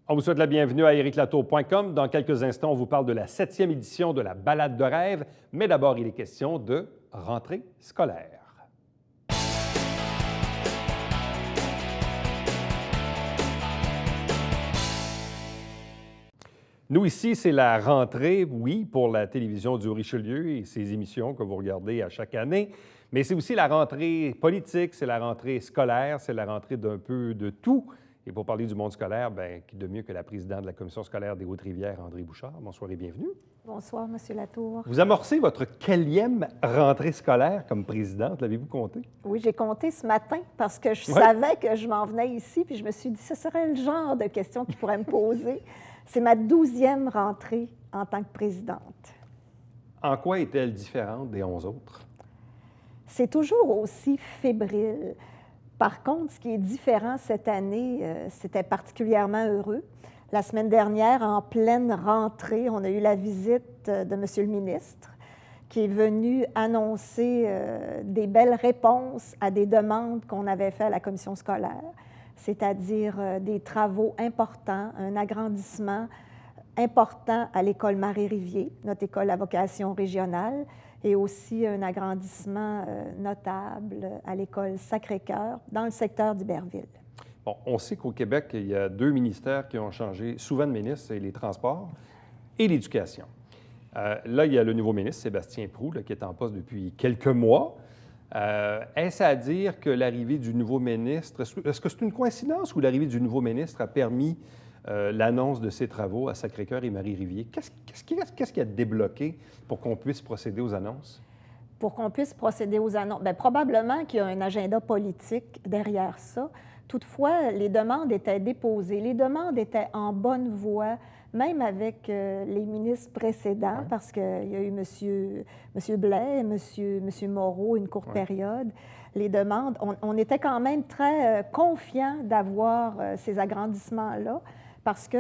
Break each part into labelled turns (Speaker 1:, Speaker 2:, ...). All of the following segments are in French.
Speaker 1: On vous souhaite la bienvenue à ericlatour.com. Dans quelques instants, on vous parle de la 7e édition de la Balade de rêve, mais d'abord, il est question de rentrée scolaire. Nous, ici, c'est la rentrée, oui, pour la télévision du Richelieu et ses émissions que vous regardez à chaque année, mais c'est aussi la rentrée politique, c'est la rentrée scolaire, c'est la rentrée d'un peu de tout. Et pour parler du monde scolaire, bien, qui de mieux que la présidente de la Commission scolaire des Hautes-Rivières, André Bouchard. Bonsoir et bienvenue.
Speaker 2: Bonsoir, M. Latour.
Speaker 1: Vous amorcez votre quelle rentrée scolaire comme présidente, l'avez-vous compté?
Speaker 2: Oui, j'ai compté ce matin parce que je savais que je m'en venais ici, puis je me suis dit, ce serait le genre de questions qu'il pourrait me poser. C'est ma 12e rentrée en tant que présidente. En
Speaker 1: quoi est-elle différente des 11 autres?
Speaker 2: C'est toujours aussi fébrile. Par contre, ce qui est différent cette année, c'était particulièrement heureux. La semaine dernière, en pleine rentrée, on a eu la visite de M. le ministre qui est venu annoncer des belles réponses à des demandes qu'on avait faites à la commission scolaire, c'est-à-dire des travaux importants, un agrandissement important à l'école Marie-Rivier, notre école à vocation régionale, et aussi un agrandissement notable à l'école Sacré-Cœur dans le secteur d'Iberville.
Speaker 1: Bon, on sait qu'au Québec, il y a 2 ministères qui ont changé souvent de ministre, c'est les Transports et l'Éducation. Là, il y a le nouveau ministre, Sébastien Proulx, là, qui est en poste depuis quelques mois. Est-ce à dire que l'arrivée du nouveau ministre, est-ce que c'est une coïncidence ou l'arrivée du nouveau ministre a permis l'annonce de ses travaux à Sacré-Cœur et Marie-Rivier? Qu'est-ce qui a débloqué pour qu'on puisse procéder aux annonces?
Speaker 2: Pour qu'on puisse procéder aux annonces? Bien, probablement qu'il y a un agenda politique derrière ça. Toutefois, les demandes étaient déposées. Les demandes étaient en bonne voie, même avec les ministres précédents, parce qu'il y a eu M. Blais, M. Moreau, une courte période. Les demandes, on était quand même très confiants d'avoir ces agrandissements-là, parce que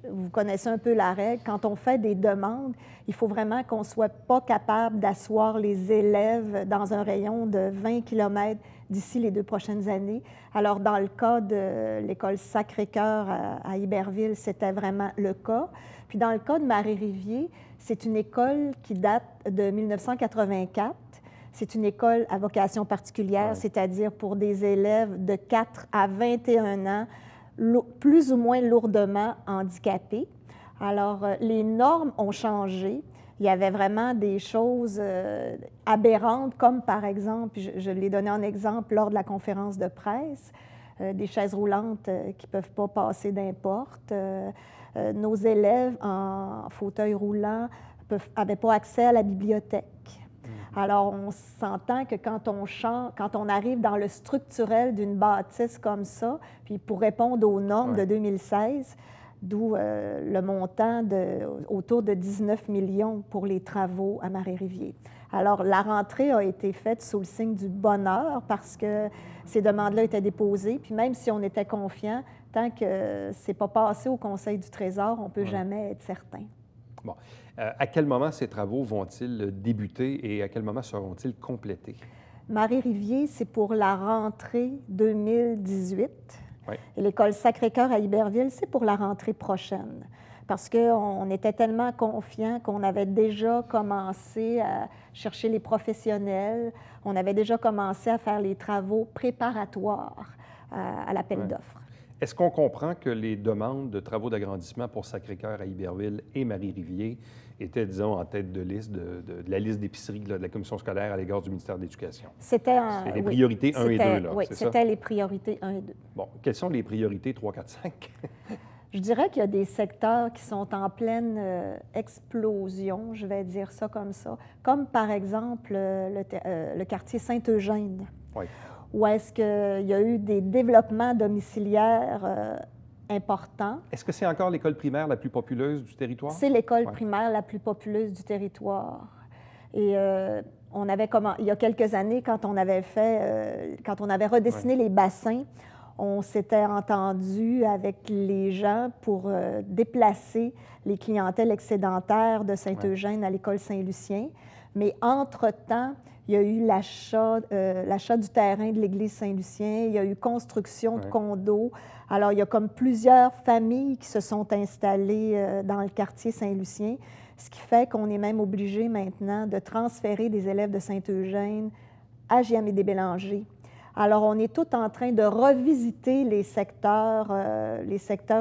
Speaker 2: vous connaissez un peu la règle, quand on fait des demandes, il faut vraiment qu'on ne soit pas capable d'asseoir les élèves dans un rayon de 20 km d'ici les 2 prochaines années. Alors, dans le cas de l'école Sacré-Cœur à Iberville, c'était vraiment le cas. Puis, dans le cas de Marie-Rivier, c'est une école qui date de 1984. C'est une école à vocation particulière, c'est-à-dire pour des élèves de 4 à 21 ans, plus ou moins lourdement handicapés. Alors, les normes ont changé. Il y avait vraiment des choses aberrantes, comme par exemple, je l'ai donné en exemple lors de la conférence de presse, des chaises roulantes qui ne peuvent pas passer n'importe. Nos élèves en fauteuil roulant n'avaient pas accès à la bibliothèque. Alors, on s'entend que quand on arrive dans le structurel d'une bâtisse comme ça, puis pour répondre aux normes de 2016, d'où le montant autour de 19 millions pour les travaux à Marie-Rivier. Alors, la rentrée a été faite sous le signe du bonheur parce que ces demandes-là étaient déposées, puis même si on était confiant, tant que ce n'est pas passé au Conseil du Trésor, on ne peut jamais être certain.
Speaker 1: Bon. À quel moment ces travaux vont-ils débuter et à quel moment seront-ils complétés?
Speaker 2: Marie-Rivier, c'est pour la rentrée 2018. Et l'école Sacré-Cœur à Iberville, c'est pour la rentrée prochaine. Parce qu'on était tellement confiants qu'on avait déjà commencé à chercher les professionnels, on avait déjà commencé à faire les travaux préparatoires à l'appel d'offres.
Speaker 1: Est-ce qu'on comprend que les demandes de travaux d'agrandissement pour Sacré-Cœur à Iberville et Marie-Rivier étaient, disons, en tête de liste de la liste d'épicerie de la commission scolaire à l'égard du ministère de l'Éducation?
Speaker 2: C'était
Speaker 1: les priorités 1 et 2, là,
Speaker 2: oui, c'était les priorités 1 et 2.
Speaker 1: Bon, quelles sont les priorités 3, 4, 5?
Speaker 2: Je dirais qu'il y a des secteurs qui sont en pleine explosion, je vais dire ça, comme par exemple le quartier Saint-Eugène. Où est-ce qu'il y a eu des développements domiciliaires importants.
Speaker 1: Est-ce que c'est encore l'école primaire la plus populeuse du territoire?
Speaker 2: C'est l'école primaire la plus populeuse du territoire. Et il y a quelques années, quand on avait redessiné les bassins, on s'était entendu avec les gens pour déplacer les clientèles excédentaires de Saint-Eugène à l'école Saint-Lucien. Mais entre-temps, il y a eu l'achat du terrain de l'église Saint-Lucien, il y a eu construction de condos. Alors, il y a comme plusieurs familles qui se sont installées dans le quartier Saint-Lucien, ce qui fait qu'on est même obligé maintenant de transférer des élèves de Saint-Eugène à JMD-Bélanger. Alors, on est tout en train de revisiter les secteurs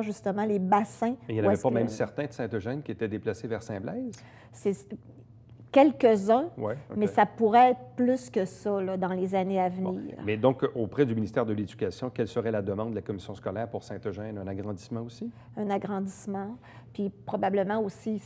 Speaker 2: justement, les bassins.
Speaker 1: Mais il n'y en avait pas même certains de Saint-Eugène qui étaient déplacés vers Saint-Blaise?
Speaker 2: Quelques-uns,
Speaker 1: ouais,
Speaker 2: mais ça pourrait être plus que ça là, dans les années à venir.
Speaker 1: Bon. Mais donc, auprès du ministère de l'Éducation, quelle serait la demande de la commission scolaire pour Saint-Eugène? Un agrandissement aussi? Un
Speaker 2: agrandissement. Puis probablement aussi,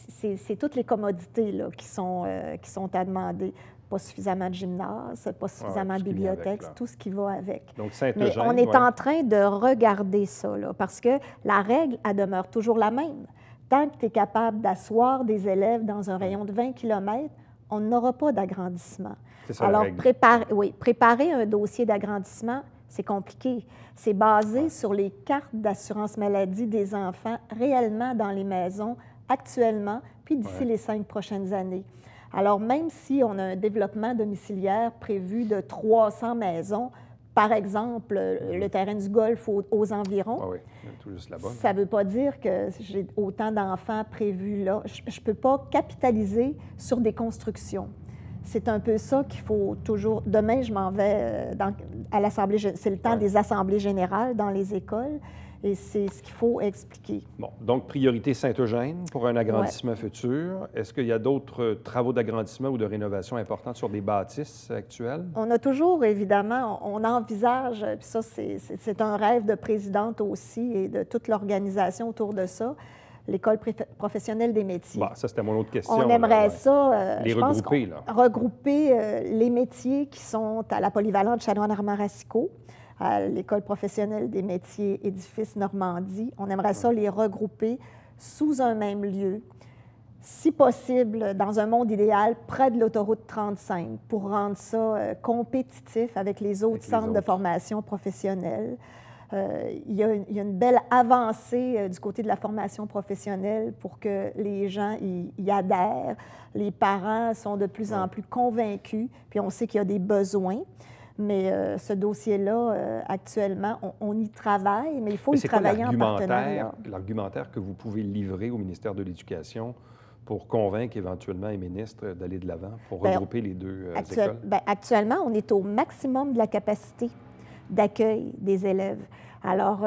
Speaker 2: c'est toutes les commodités là, qui sont à demander. Pas suffisamment de gymnase, pas suffisamment de bibliothèque, tout ce qui va avec.
Speaker 1: Donc, Saint-Eugène,
Speaker 2: mais on est en train de regarder ça, là, parce que la règle, elle demeure toujours la même. Tant que tu es capable d'asseoir des élèves dans un rayon de 20 km, on n'aura pas d'agrandissement.
Speaker 1: C'est ça.
Speaker 2: Alors,
Speaker 1: la règle.
Speaker 2: préparer un dossier d'agrandissement, c'est compliqué. C'est basé sur les cartes d'assurance maladie des enfants réellement dans les maisons actuellement, puis d'ici les 5 prochaines années. Alors, même si on a un développement domiciliaire prévu de 300 maisons, par exemple, le terrain du golf aux environs,
Speaker 1: tout juste là-bas,
Speaker 2: ça ne veut pas dire que j'ai autant d'enfants prévus là. Je ne peux pas capitaliser sur des constructions. C'est un peu ça qu'il faut toujours... Demain, je m'en vais à l'Assemblée... C'est le temps des assemblées générales dans les écoles. Et c'est ce qu'il faut expliquer.
Speaker 1: Bon, donc priorité Saint-Eugène pour un agrandissement futur. Est-ce qu'il y a d'autres travaux d'agrandissement ou de rénovation importants sur des bâtisses actuelles?
Speaker 2: On a toujours, évidemment, on envisage, puis ça, c'est un rêve de présidente aussi et de toute l'organisation autour de ça, l'École professionnelle des métiers.
Speaker 1: Bon, ça, c'était mon autre question.
Speaker 2: On aimerait ça,
Speaker 1: les regrouper,
Speaker 2: regrouper les métiers qui sont à la polyvalente Chanoine-Armand-Racicot, à l'École professionnelle des métiers Édifice Normandie. On aimerait ça les regrouper sous un même lieu, si possible, dans un monde idéal, près de l'autoroute 35, pour rendre ça compétitif avec les autres centres de formation professionnelle. Il y a une belle avancée du côté de la formation professionnelle pour que les gens y adhèrent. Les parents sont de plus en plus convaincus, puis on sait qu'il y a des besoins. Mais ce dossier-là, actuellement, on y travaille, mais il faut y travailler en partenariat.
Speaker 1: L'argumentaire que vous pouvez livrer au ministère de l'Éducation pour convaincre éventuellement les ministres d'aller de l'avant, pour regrouper les deux écoles?
Speaker 2: Actuellement, on est au maximum de la capacité d'accueil des élèves. Alors,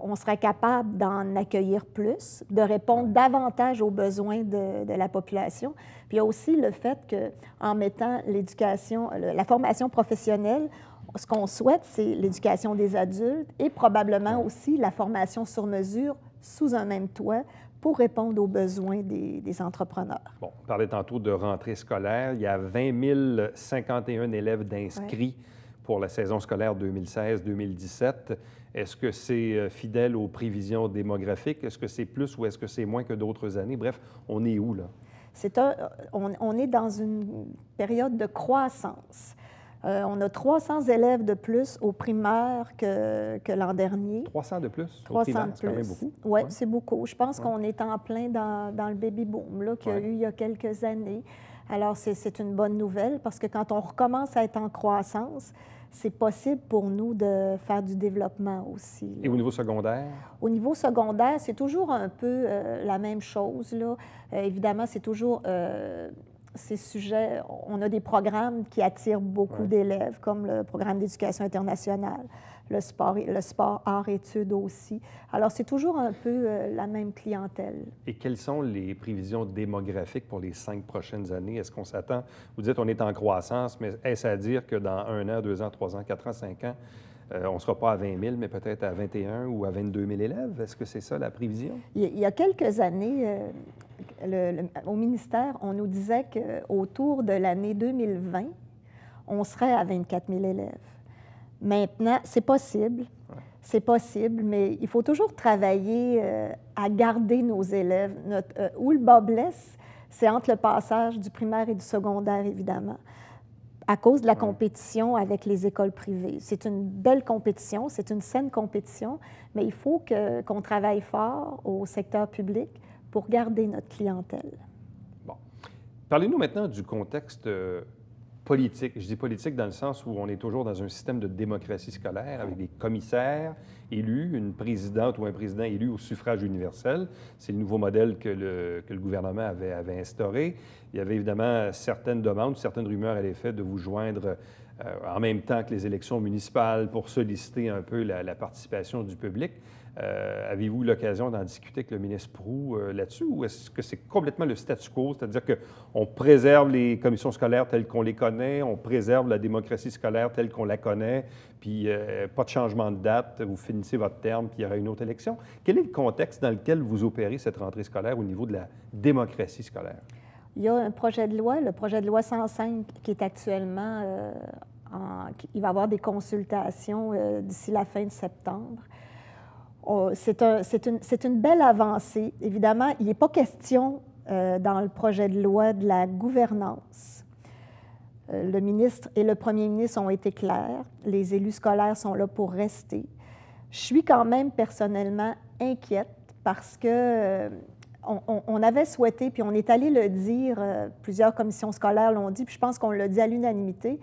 Speaker 2: on serait capable d'en accueillir plus, de répondre davantage aux besoins de la population. Puis il y a aussi le fait qu'en mettant l'éducation, la formation professionnelle, ce qu'on souhaite, c'est l'éducation des adultes et probablement aussi la formation sur mesure sous un même toit pour répondre aux besoins des entrepreneurs.
Speaker 1: Bon, on parlait tantôt de rentrée scolaire. Il y a 20 051 élèves d'inscrits pour la saison scolaire 2016-2017. Est-ce que c'est fidèle aux prévisions démographiques? Est-ce que c'est plus ou est-ce que c'est moins que d'autres années? Bref, on est où, là?
Speaker 2: On est dans une période de croissance. On a 300 élèves de plus au primaire que l'an dernier.
Speaker 1: 300 de plus?
Speaker 2: 300
Speaker 1: au primaire,
Speaker 2: de plus.
Speaker 1: C'est quand même beaucoup.
Speaker 2: Oui, c'est beaucoup. Je pense qu'on est en plein dans le baby-boom là, qu'il y a eu il y a quelques années. Alors, c'est une bonne nouvelle parce que quand on recommence à être en croissance, c'est possible pour nous de faire du développement aussi. Là.
Speaker 1: Et au niveau secondaire?
Speaker 2: Au niveau secondaire, c'est toujours un peu la même chose. Là. Évidemment, c'est toujours ces sujets. On a des programmes qui attirent beaucoup d'élèves, comme le programme d'éducation internationale, le sport art-études aussi. Alors, c'est toujours un peu la même clientèle.
Speaker 1: Et quelles sont les prévisions démographiques pour les 5 prochaines années? Est-ce qu'on s'attend... Vous dites on est en croissance, mais est-ce à dire que dans 1 an, 2 ans, 3 ans, 4 ans, 5 ans, on ne sera pas à 20 000, mais peut-être à 21 ou à 22 000 élèves? Est-ce que c'est ça la prévision?
Speaker 2: Il y a quelques années, au ministère, on nous disait qu'autour de l'année 2020, on serait à 24 000 élèves. Maintenant, c'est possible. C'est possible, mais il faut toujours travailler à garder nos élèves. Où le bas blesse, c'est entre le passage du primaire et du secondaire, évidemment, à cause de la compétition avec les écoles privées. C'est une belle compétition, c'est une saine compétition, mais il faut qu'on travaille fort au secteur public pour garder notre clientèle.
Speaker 1: Bon. Parlez-nous maintenant du contexte politique. Je dis politique dans le sens où on est toujours dans un système de démocratie scolaire avec des commissaires élus, une présidente ou un président élu au suffrage universel. C'est le nouveau modèle que le gouvernement avait instauré. Il y avait évidemment certaines demandes, certaines rumeurs à l'effet de vous joindre en même temps que les élections municipales pour solliciter un peu la participation du public. Avez-vous eu l'occasion d'en discuter avec le ministre Proulx là-dessus, ou est-ce que c'est complètement le statu quo, c'est-à-dire qu'on préserve les commissions scolaires telles qu'on les connaît, on préserve la démocratie scolaire telle qu'on la connaît, puis pas de changement de date, vous finissez votre terme, puis il y aura une autre élection? Quel est le contexte dans lequel vous opérez cette rentrée scolaire au niveau de la démocratie scolaire?
Speaker 2: Il y a un projet de loi, le projet de loi 105, qui est actuellement il va y avoir des consultations d'ici la fin de septembre. C'est une belle avancée. Évidemment, il n'est pas question dans le projet de loi de la gouvernance. Le ministre et le premier ministre ont été clairs. Les élus scolaires sont là pour rester. Je suis quand même personnellement inquiète parce que on avait souhaité, puis on est allé le dire, plusieurs commissions scolaires l'ont dit, puis je pense qu'on l'a dit à l'unanimité,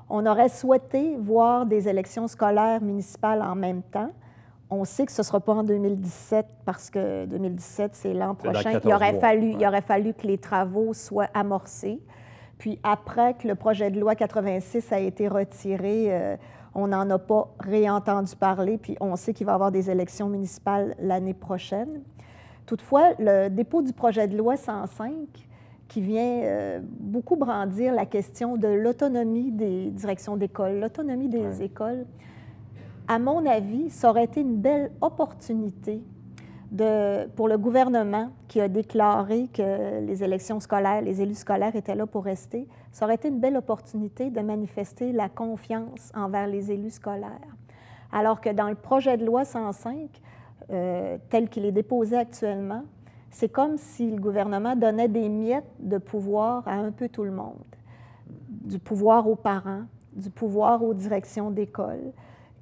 Speaker 2: on aurait souhaité voir des élections scolaires municipales en même temps. On sait que ce ne sera pas en 2017 parce que 2017, c'est l'an prochain. Il aurait fallu que les travaux soient amorcés. Puis après que le projet de loi 86 a été retiré, on n'en a pas réentendu parler. Puis on sait qu'il va y avoir des élections municipales l'année prochaine. Toutefois, le dépôt du projet de loi 105, qui vient beaucoup brandir la question de l'autonomie des directions d'école, l'autonomie des écoles, à mon avis, ça aurait été une belle opportunité pour le gouvernement qui a déclaré que les élections scolaires, les élus scolaires étaient là pour rester. Ça aurait été une belle opportunité de manifester la confiance envers les élus scolaires. Alors que dans le projet de loi 105, tel qu'il est déposé actuellement, c'est comme si le gouvernement donnait des miettes de pouvoir à un peu tout le monde. Du pouvoir aux parents, du pouvoir aux directions d'école.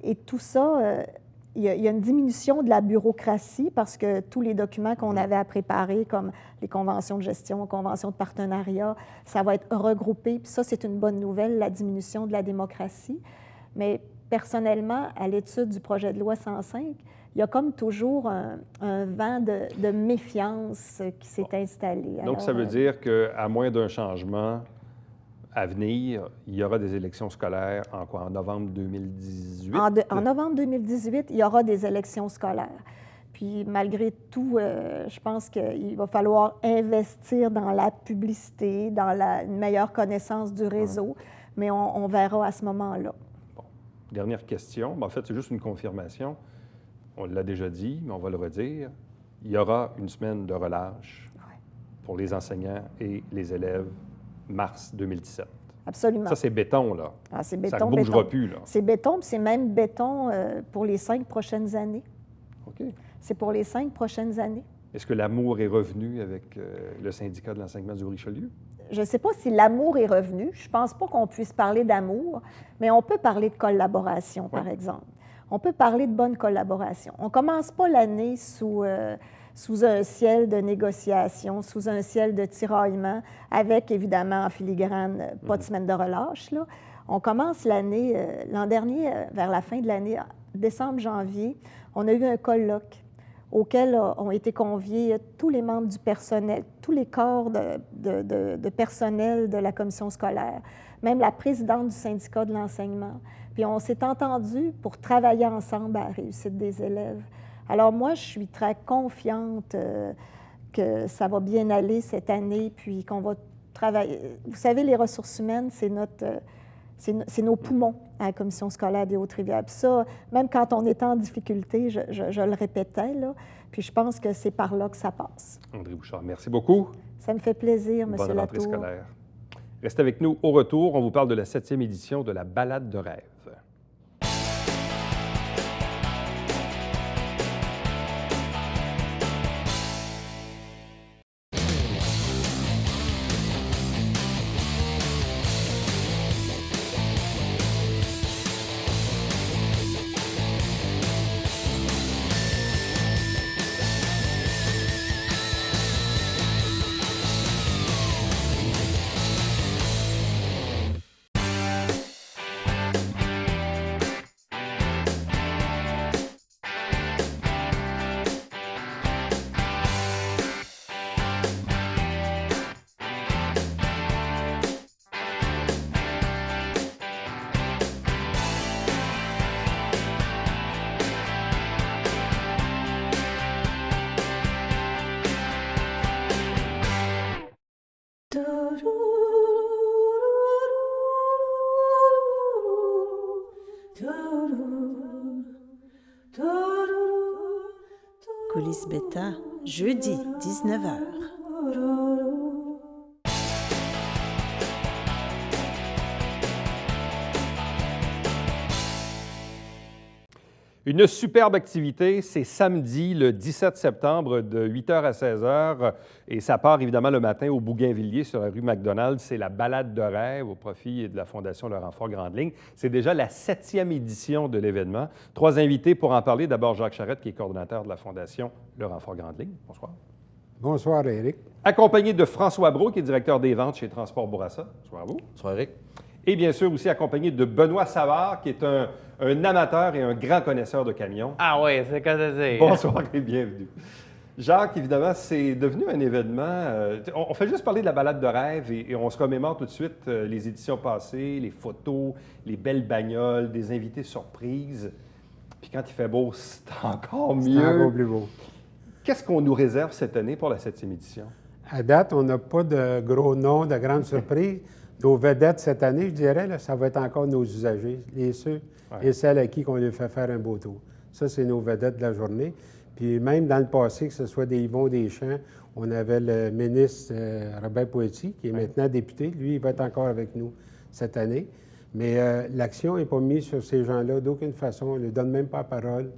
Speaker 2: Et tout ça, il y a une diminution de la bureaucratie parce que tous les documents qu'on avait à préparer, comme les conventions de gestion, conventions de partenariat, ça va être regroupé. Puis ça, c'est une bonne nouvelle, la diminution de la démocratie. Mais personnellement, à l'étude du projet de loi 105, il y a comme toujours un vent de méfiance qui s'est installé.
Speaker 1: Donc, ça veut dire qu'à moins d'un changement à venir, il y aura des élections scolaires en novembre 2018?
Speaker 2: En novembre 2018, il y aura des élections scolaires. Puis malgré tout, je pense qu'il va falloir investir dans la publicité, dans une meilleure connaissance du réseau, mais on verra à ce moment-là.
Speaker 1: Bon. Dernière question. En fait, c'est juste une confirmation. On l'a déjà dit, mais on va le redire. Il y aura une semaine de relâche pour les enseignants et les élèves mars 2017.
Speaker 2: Absolument.
Speaker 1: Ça, c'est béton, là.
Speaker 2: Ah, c'est béton,
Speaker 1: ça ne bougera plus, là.
Speaker 2: C'est béton, puis c'est même béton pour les 5 prochaines années.
Speaker 1: OK.
Speaker 2: C'est pour les 5 prochaines années.
Speaker 1: Est-ce que l'amour est revenu avec le syndicat de l'enseignement du Richelieu?
Speaker 2: Je ne sais pas si l'amour est revenu. Je ne pense pas qu'on puisse parler d'amour, mais on peut parler de collaboration, par exemple. On peut parler de bonne collaboration. On ne commence pas l'année sous un ciel de négociation, sous un ciel de tiraillement, avec, évidemment, en filigrane, pas de semaine de relâche, là. On commence l'année, l'an dernier, vers la fin de l'année, décembre, janvier, on a eu un colloque auquel ont été conviés tous les membres du personnel, tous les corps de personnel de la commission scolaire, même la présidente du syndicat de l'enseignement. Puis on s'est entendu pour travailler ensemble à la réussite des élèves. Alors moi, je suis très confiante que ça va bien aller cette année, puis qu'on va travailler. Vous savez, les ressources humaines, c'est nos poumons à la commission scolaire des Hautes-Rivières. Puis ça, même quand on était en difficulté, je le répétais, là, puis je pense que c'est par là que ça passe.
Speaker 1: André Bouchard, merci beaucoup.
Speaker 2: Ça me fait plaisir, M. Latour.
Speaker 1: Bonne rentrée scolaire. Restez avec nous au retour. On vous parle de la 7e édition de la Balade de rêve.
Speaker 3: Coulisses Bêta, jeudi, 19h.
Speaker 1: Une superbe activité, c'est samedi, le 17 septembre, de 8h à 16h. Et ça part évidemment le matin au Bougainvilliers, sur la rue McDonald. C'est la balade de rêve au profit de la Fondation Laurent Fort Grande Ligne. C'est déjà la 7e édition de l'événement. 3 invités pour en parler. D'abord, Jacques Charette, qui est coordonnateur de la Fondation Laurent Fort Grande Ligne. Bonsoir.
Speaker 4: Bonsoir, Éric.
Speaker 1: Accompagné de François Brault, qui est directeur des ventes chez Transport Bourassa. Bonsoir à vous.
Speaker 5: Bonsoir, Éric.
Speaker 1: Et bien sûr aussi accompagné de Benoît Savard, qui est un amateur et un grand connaisseur de camions.
Speaker 6: Ah oui, c'est quoi ça dire?
Speaker 1: Bonsoir et bienvenue. Jacques, évidemment, c'est devenu un événement. On fait juste parler de la balade de rêve et on se remémore tout de suite les éditions passées, les photos, les belles bagnoles, des invités surprises. Puis quand il fait beau, c'est encore mieux.
Speaker 4: C'est encore plus beau.
Speaker 1: Qu'est-ce qu'on nous réserve cette année pour la 7e édition?
Speaker 4: À date, on n'a pas de gros noms, de grandes surprises. Nos vedettes cette année, je dirais, là, ça va être encore nos usagers, ceux et celles à qui on leur fait faire un beau tour. Ça, c'est nos vedettes de la journée. Puis même dans le passé, que ce soit des Yvon Deschamps, on avait le ministre Robert Poitiers, qui est maintenant député. Lui, il va être encore avec nous cette année. Mais l'action n'est pas mise sur ces gens-là d'aucune façon. On ne leur donne même pas la parole.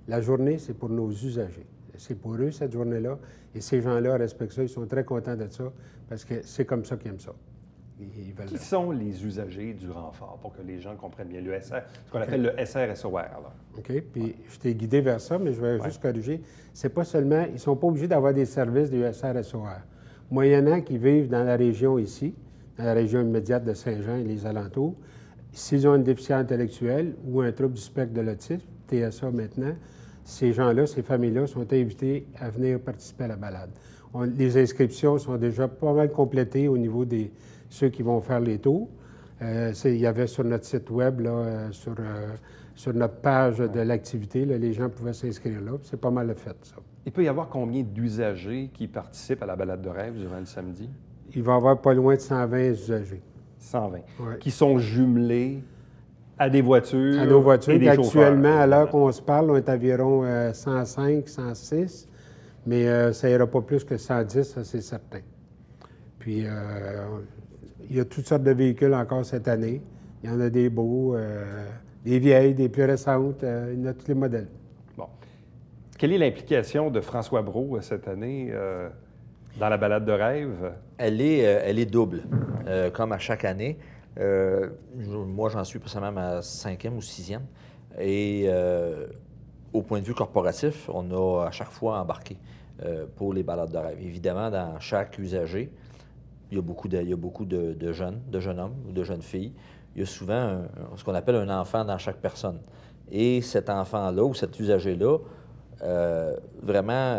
Speaker 4: La journée, c'est pour nos usagers. C'est pour eux, cette journée-là. Et ces gens-là respectent ça. Ils sont très contents de ça parce que c'est comme ça qu'ils aiment ça.
Speaker 1: Qui sont les usagers du renfort, pour que les gens comprennent bien? Le SR, ce qu'on appelle le SRSOR. Là.
Speaker 4: OK. Puis je t'ai guidé vers ça, mais je vais juste corriger. C'est pas seulement... Ils ne sont pas obligés d'avoir des services du SRSOR. Moyennant qu'ils vivent dans la région ici, dans la région immédiate de Saint-Jean et les alentours, s'ils ont une déficience intellectuelle ou un trouble du spectre de l'autisme, TSA maintenant, ces gens-là, ces familles-là sont invités à venir participer à la balade. Les inscriptions sont déjà pas mal complétées au niveau des ceux qui vont faire les tours. Il y avait sur notre site web, là, sur notre page de l'activité, là, les gens pouvaient s'inscrire là. C'est pas mal fait, ça.
Speaker 1: Il peut y avoir combien d'usagers qui participent à la balade de rêve durant le samedi?
Speaker 4: Il va y avoir pas loin de 120 usagers.
Speaker 1: 120.
Speaker 4: Ouais.
Speaker 1: Qui sont jumelés à des voitures.
Speaker 4: À nos voitures.
Speaker 1: Et des
Speaker 4: Actuellement,
Speaker 1: chauffeurs,
Speaker 4: à l'heure qu'on se parle, on est environ 105, 106, mais ça n'ira pas plus que 110, ça c'est certain. Puis, il y a toutes sortes de véhicules encore cette année. Il y en a des beaux, des vieilles, des plus récentes, il y en a tous les modèles.
Speaker 1: Bon. Quelle est l'implication de François Brault cette année dans la balade de rêve?
Speaker 5: Elle est double, comme à chaque année. Moi, j'en suis personnellement à ma 5e ou 6e. Et au point de vue corporatif, on a à chaque fois embarqué pour les balades de rêve. Évidemment, dans chaque usager, il y a beaucoup de jeunes hommes ou de jeunes filles. Il y a souvent ce qu'on appelle un enfant dans chaque personne. Et cet enfant-là ou cet usager-là vraiment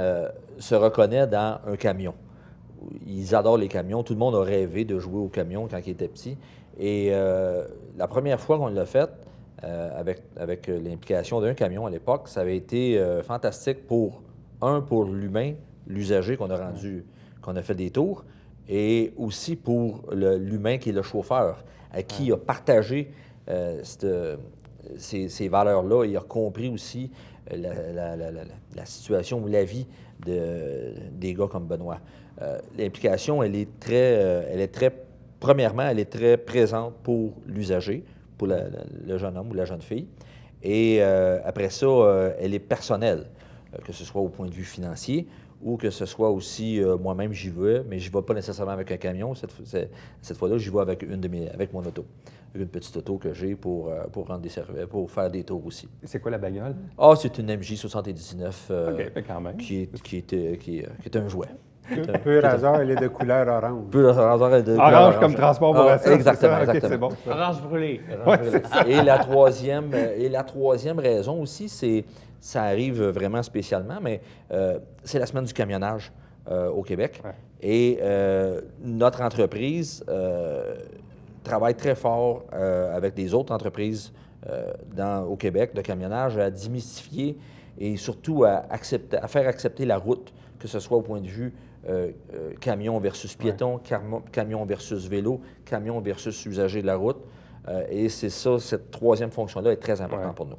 Speaker 5: se reconnaît dans un camion. Ils adorent les camions. Tout le monde a rêvé de jouer au camion quand il était petit. Et la première fois qu'on l'a fait, avec l'implication d'un camion à l'époque, ça avait été fantastique pour l'humain, l'usager qu'on a fait des tours, et aussi pour l'humain qui est le chauffeur, à qui il a partagé ces valeurs-là. Il a compris aussi la situation ou la vie des gars comme Benoît. L'implication, premièrement, elle est très présente pour l'usager, pour le jeune homme ou la jeune fille. Et après ça, elle est personnelle, que ce soit au point de vue financier, ou que ce soit aussi, moi-même, j'y vais, mais je ne vais pas nécessairement avec un camion. Cette fois-là, j'y vais avec mon auto, avec une petite auto que j'ai pour rendre des services, pour faire des tours aussi.
Speaker 1: C'est quoi la bagnole?
Speaker 5: Ah, c'est une MJ79
Speaker 1: OK, mais quand même.
Speaker 5: qui est un jouet.
Speaker 4: Peu hasard, elle est de couleur orange.
Speaker 1: Orange comme Transport Bourassa.
Speaker 5: Exactement,
Speaker 1: c'est ça? OK,
Speaker 5: exactement.
Speaker 1: c'est bon.
Speaker 6: Orange brûlé.
Speaker 5: Et la troisième raison aussi, ça arrive vraiment spécialement, mais c'est la semaine du camionnage au Québec.
Speaker 1: Ouais.
Speaker 5: Et notre entreprise travaille très fort avec des autres entreprises au Québec de camionnage à démystifier et surtout à faire accepter la route, que ce soit au point de vue camion versus piéton, camion versus vélo, camion versus usager de la route. Et c'est ça, cette troisième fonction-là est très importante
Speaker 1: Ouais.
Speaker 5: pour nous.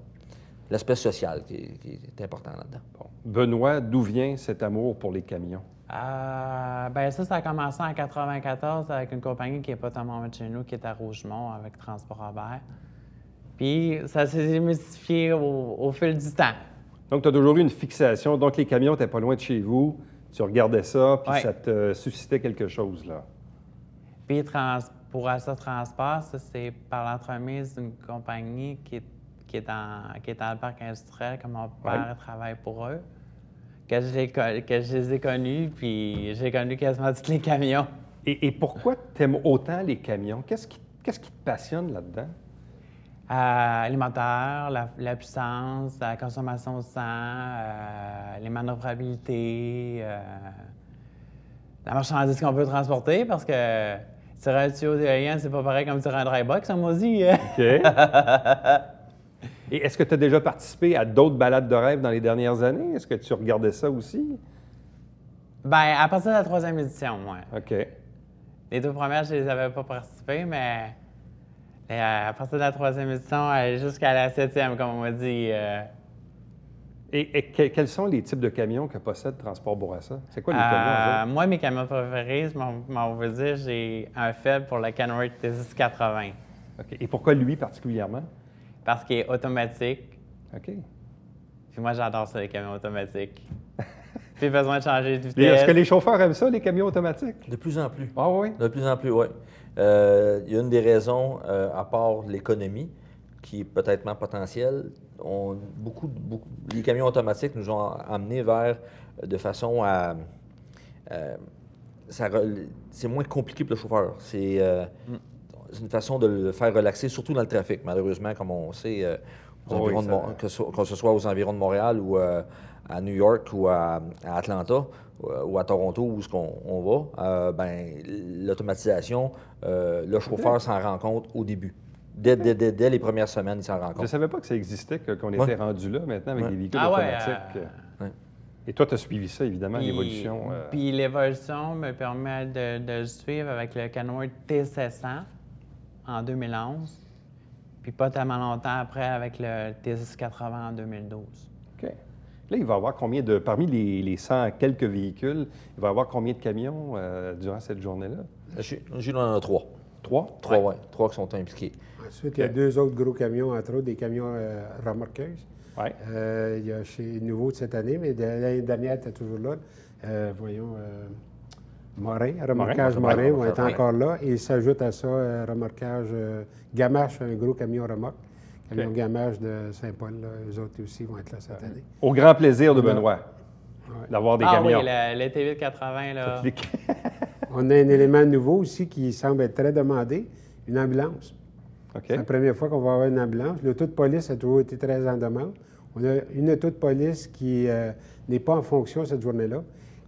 Speaker 5: L'aspect social qui est important là-dedans.
Speaker 1: Bon. Benoît, d'où vient cet amour pour les camions?
Speaker 6: Ben ça a commencé en 94 avec une compagnie qui n'est pas tellement loin de chez nous, qui est à Rougemont avec Transport Robert. Puis ça s'est démystifié au fil du temps.
Speaker 1: Donc, tu as toujours eu une fixation. Donc, les camions n'étaient pas loin de chez vous. Tu regardais ça, puis
Speaker 6: Ouais.
Speaker 1: ça te suscitait quelque chose, là.
Speaker 6: Puis pour Assa Transport, ça c'est par l'entremise d'une compagnie qui est dans le parc industriel, que mon père travaille pour eux, que je les ai connus, puis j'ai connu quasiment tous les camions.
Speaker 1: Et pourquoi tu aimes autant les camions? Qu'est-ce qui te passionne là-dedans?
Speaker 6: Les moteurs, la puissance, la consommation de sang, les manœuvrabilités, la marchandise qu'on peut transporter, parce que tirer un tuyau d'éolien, c'est pas pareil comme tirer un dry box, on m'a dit.
Speaker 1: OK. Et est-ce que tu as déjà participé à d'autres balades de rêve dans les dernières années? Est-ce que tu regardais ça aussi?
Speaker 6: Ben, à partir de la 3e édition, moi.
Speaker 1: OK.
Speaker 6: Les 2 premières, je les avais pas participé, mais à partir de la 3e édition, jusqu'à la 7e, comme on m'a dit.
Speaker 1: Et quels sont les types de camions que possède Transport Bourassa? C'est quoi les camions, eux autres?
Speaker 6: Moi, mes camions préférés, je m'en veux dire, j'ai un faible pour le Kenworth T680
Speaker 1: OK. Et pourquoi lui particulièrement?
Speaker 6: parce qu'il est automatique.
Speaker 1: OK.
Speaker 6: Puis moi, j'adore ça, les camions automatiques. Plus besoin de changer de
Speaker 1: Et
Speaker 6: vitesse.
Speaker 1: est-ce que les chauffeurs aiment ça, les camions automatiques?
Speaker 5: De plus en plus.
Speaker 1: Ah oui?
Speaker 5: De plus en plus, oui. Il y a une des raisons, à part l'économie, qui est peut-être potentielle, les camions automatiques nous ont amenés vers de façon à... c'est moins compliqué pour le chauffeur. C'est une façon de le faire relaxer, surtout dans le trafic, malheureusement, comme on sait, que ce soit aux environs de Montréal ou à New York ou à Atlanta ou à Toronto, où on va, l'automatisation, le chauffeur s'en rend compte au début. Dès les premières semaines, il s'en rend
Speaker 1: Je ne
Speaker 5: compte.
Speaker 1: savais pas que ça existait, qu'on était
Speaker 5: Ouais.
Speaker 1: rendu là maintenant avec
Speaker 5: Ouais.
Speaker 1: des véhicules
Speaker 6: Ah ouais,
Speaker 1: automatiques.
Speaker 5: ouais.
Speaker 1: Et toi, tu as suivi ça, évidemment,
Speaker 6: Puis-
Speaker 1: l'évolution.
Speaker 6: Puis l'évolution me permet de le suivre avec le Kenworth T700 en 2011. Puis pas tellement longtemps après avec le T680 en 2012.
Speaker 1: OK. Là, il va y avoir combien de... Parmi les 100 quelques véhicules, il va y avoir combien de camions durant cette journée-là?
Speaker 5: J'ai dans a 3.
Speaker 1: 3?
Speaker 5: 3, oui. 3 qui sont impliqués.
Speaker 4: Ensuite, il y a 2 autres gros camions, entre autres, des camions remorqueuses.
Speaker 1: Oui.
Speaker 4: Il y a chez Nouveau de cette année, mais de l'année dernière, tu toujours là. Morin, remorquage Morin vont être
Speaker 5: oui.
Speaker 4: encore là. Et il s'ajoute à ça remorquage Gamache, un gros camion remorque. Camion
Speaker 1: OK.
Speaker 4: Gamache de Saint-Paul, là, eux autres aussi vont être là cette année.
Speaker 1: Au grand plaisir de
Speaker 4: Ouais.
Speaker 1: Benoît
Speaker 4: Ouais.
Speaker 1: d'avoir des
Speaker 6: Ah
Speaker 1: camions.
Speaker 6: oui, le T880, là.
Speaker 4: On a un élément nouveau aussi qui semble être très demandé, une ambulance.
Speaker 1: OK.
Speaker 4: C'est la première fois qu'on va avoir une ambulance. L'auto de police a toujours été très en demande. On a une auto de police qui n'est pas en fonction cette journée-là,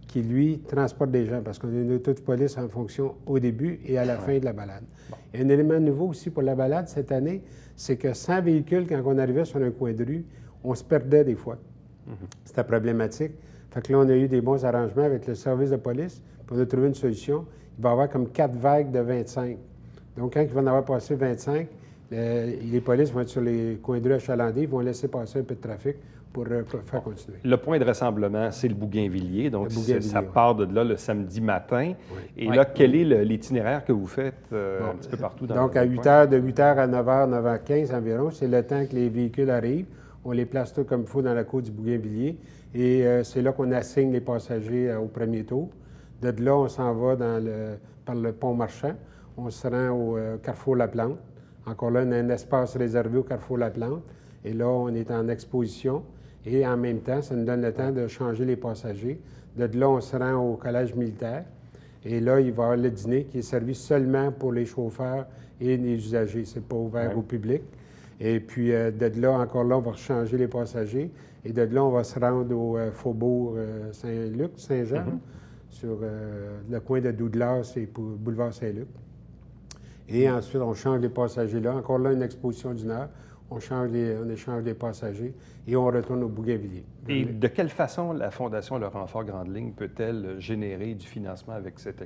Speaker 4: qui, lui, transporte des gens, parce qu'on a une auto de police en fonction au début et à la fin de la balade. Et un élément nouveau aussi pour la balade cette année, c'est que sans véhicule, quand on arrivait sur un coin de rue, on se perdait des fois. C'était problématique. Fait que là, on a eu des bons arrangements avec le service de police, puis on a trouvé une solution. Il va y avoir comme 4 vagues de 25. Donc, quand il va en avoir passé 25, les polices vont être sur les coins de rue achalandés, ils vont laisser passer un peu de trafic pour faire continuer.
Speaker 1: Le point de rassemblement, c'est le Bougainvillier. Donc,
Speaker 4: Le Bougainvillier,
Speaker 1: ça
Speaker 4: oui.
Speaker 1: part de là le samedi matin.
Speaker 4: Oui.
Speaker 1: Et là, quel est l'itinéraire que vous faites un petit peu partout dans
Speaker 4: Donc,
Speaker 1: le
Speaker 4: à
Speaker 1: coin?
Speaker 4: 8 heures, de 8 h à 9 h, 9 h 15 environ, c'est le temps que les véhicules arrivent. On les place tout comme il faut dans la cour du Bougainvillier. Et c'est là qu'on assigne les passagers au premier tour. De là, on s'en va par le pont marchand. On se rend au Carrefour La Plante. Encore là, on a un espace réservé au Carrefour La Plante. Et là, on est en exposition. Et en même temps, ça nous donne le temps de changer les passagers. De là, on se rend au Collège militaire. Et là, il va y avoir le dîner qui est servi seulement pour les chauffeurs et les usagers. C'est pas ouvert au public. Et puis, de là, encore là, on va changer les passagers. Et de là, on va se rendre au Faubourg Saint-Luc, Saint-Jean, sur le coin de Douglas et boulevard Saint-Luc. Et ensuite, on change les passagers là. Encore là, une exposition d'1 heure. on échange des passagers et on retourne au Bougainvilliers.
Speaker 1: Et de quelle façon la Fondation Le Renfort Grande Ligne peut-elle générer du financement avec cette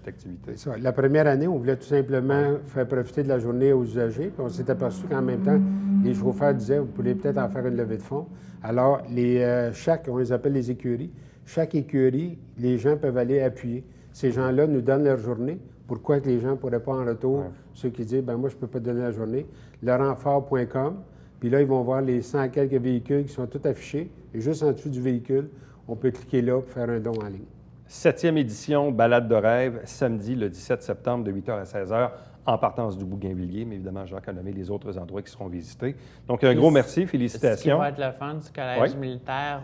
Speaker 1: activité?
Speaker 4: Ça, la première année, on voulait tout simplement faire profiter de la journée aux usagers. Puis on s'est aperçu qu'en même temps, les chauffeurs disaient, vous pourriez peut-être en faire une levée de fonds. Alors, on les appelle les écuries. Chaque écurie, les gens peuvent aller appuyer. Ces gens-là nous donnent leur journée. Pourquoi que les gens ne pourraient pas en retour, ceux qui disent, ben moi, je ne peux pas te donner la journée, lerenfort.com, puis là, ils vont voir les 100 quelques véhicules qui sont tous affichés. Et juste en dessous du véhicule, on peut cliquer là pour faire un don en ligne.
Speaker 1: 7e édition Balade de rêve, samedi le 17 septembre de 8h à 16h, en partance du Bougainvilliers, mais évidemment, Jacques a nommé les autres endroits qui seront visités. Donc, un gros merci, félicitations.
Speaker 6: Ce qui va être le fun du collège militaire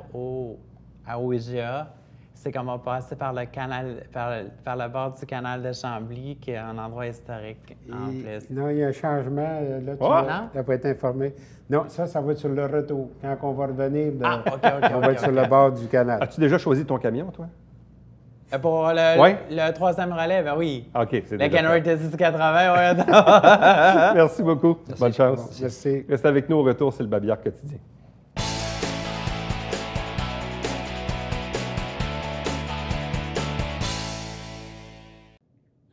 Speaker 6: à OIGA, c'est qu'on va passer par le canal, par le bord du canal de Chambly, qui est un endroit historique en plus.
Speaker 4: Non, il y a un changement. Là, tu n'as pas été informé. Non, ça va être sur le retour. Quand on va revenir, on va être sur le bord du canal.
Speaker 1: As-tu déjà choisi ton camion, toi?
Speaker 6: Pour le troisième relais, ben oui.
Speaker 1: OK, c'est
Speaker 6: le Kenworth T680, oui.
Speaker 1: Merci beaucoup.
Speaker 5: Merci.
Speaker 1: Bonne chance.
Speaker 4: Merci.
Speaker 1: Reste avec nous au retour, c'est le Babillard quotidien.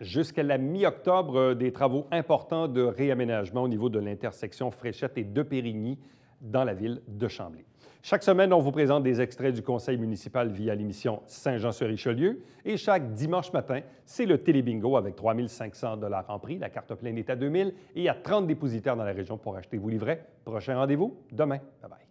Speaker 1: Jusqu'à la mi-octobre, des travaux importants de réaménagement au niveau de l'intersection Fréchette et de Périgny dans la ville de Chambly. Chaque semaine, on vous présente des extraits du conseil municipal via l'émission Saint-Jean-sur-Richelieu. Et chaque dimanche matin, c'est le télébingo avec 3 500 $ en prix. La carte pleine est à 2 000 et il y a 30 dépositaires dans la région pour acheter vos livrets. Prochain rendez-vous, demain. Bye bye.